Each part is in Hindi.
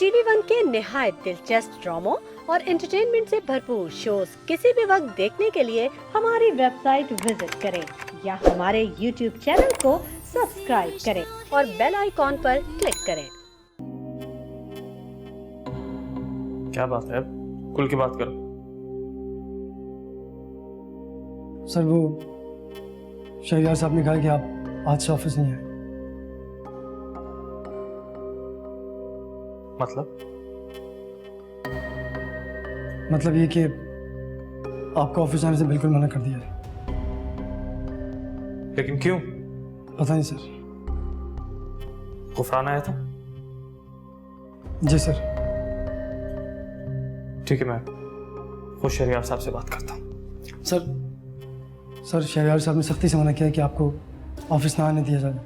टीवी वन के निहायत दिलचस्प ड्रामों और एंटरटेनमेंट से भरपूर शोज किसी भी वक्त देखने के लिए हमारी वेबसाइट विजिट करें या हमारे यूट्यूब चैनल को सब्सक्राइब करें और बेल आइकॉन पर क्लिक करें। क्या बात है, खुल के बात करो। सर वो शहरियार साहब ने कहा कि आप आज से ऑफिस नहीं आए। मतलब ये कि आपको ऑफिस आने से बिल्कुल मना कर दिया है। लेकिन क्यों? पता नहीं सर। गुफरान आया था? जी सर। ठीक है, मैं खुद शहरियार साहब से बात करता हूँ। सर शहरियार साहब ने सख्ती से मना किया है कि आपको ऑफिस ना आने दिया जाए।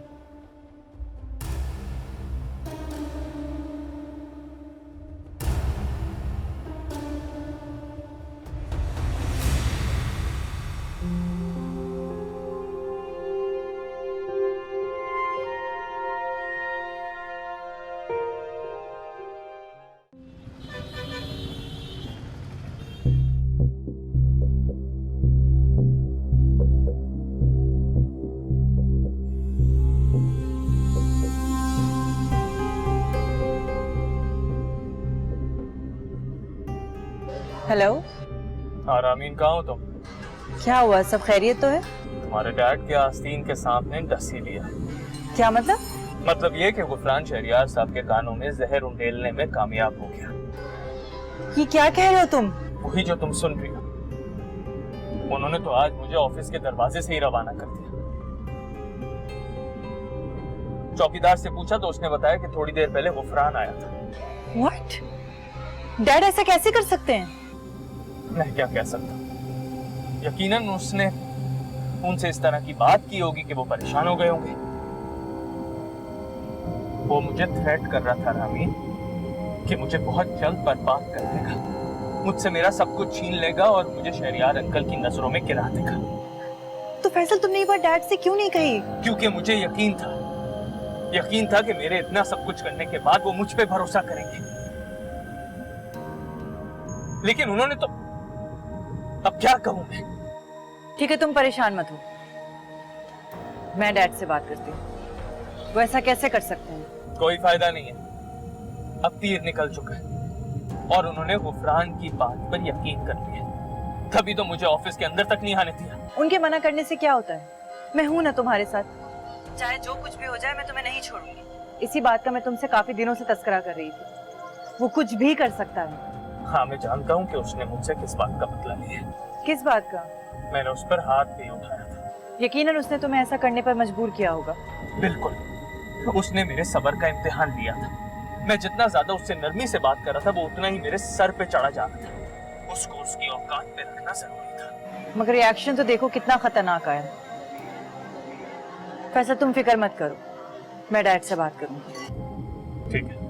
हेलो। हाँ रामीन, कहाँ हो तुम? क्या हुआ, सब खैरियत तो है? तुम्हारे डैड के आस्तीन के सामने डस ही लिया। क्या मतलब? मतलब ये कि गुफरान शहरियार साहब के कानों में जहर उंडेलने में कामयाब हो गया। ये क्या कह रहे हो तुम? वही जो तुम सुन रही हो। उन्होंने तो आज मुझे ऑफिस के दरवाजे से ही रवाना कर दिया। चौकीदार से पूछा तो उसने बताया कि थोड़ी देर पहले गुफरान आया था। व्हाट? डैड ऐसा कैसे कर सकते हैं? मैं क्या कह सकता हूँ, यकीनन उसने उनसे इस तरह की बात की होगी कि वो परेशान हो गए होंगे। वो मुझे थ्रेट कर रहा था रामीन कि मुझे बहुत जल्द बर्बाद कर देगा, मुझसे मेरा सब कुछ छीन लेगा और मुझे शहरियार अंकल की नजरों में गिरा देगा। तो फैसल तुमने ये बात डैड से क्यों नहीं कही? क्योंकि मुझे यकीन था कि मेरे इतना सब कुछ करने के बाद वो मुझ पे भरोसा करेंगे। लेकिन उन्होंने तो, अब क्या कहूं मैं? ठीक है, तुम परेशान मत हो, मैं डैड से बात करती हूँ। वो ऐसा कैसे कर सकते हैं? कोई फायदा नहीं है, अब तीर निकल चुका है और उन्होंने गुफरान की बात पर यकीन कर लिया। तभी तो मुझे ऑफिस के अंदर तक नहीं आने दिया। उनके मना करने से क्या होता है? मैं हूं ना तुम्हारे साथ, चाहे जो कुछ भी हो जाए मैं तुम्हें नहीं छोड़ूंगी। इसी बात का मैं तुमसे काफी दिनों से तस्करा कर रही थी। वो कुछ भी कर सकता है। हाँ, मैं जानता हूँ कि उसने मुझसे किस बात का बदला लिया। किस बात का? मैंने उस पर हाथ भी उठाया था। यकीनन उसने तुम्हें ऐसा करने पर मजबूर किया होगा। बिल्कुल, उसने मेरे सब्र का इम्तिहान लिया था। मैं जितना ज्यादा उससे नरमी से बात कर रहा था, वो उतना ही मेरे सर पे चढ़ा जा रहा था। उसको उसकी औकात पे रखना जरूरी था। मगर रिएक्शन तो देखो कितना खतरनाक आया। फैसल तुम फिक्र मत करो, मैं डैड से बात करूंगी। ठीक है।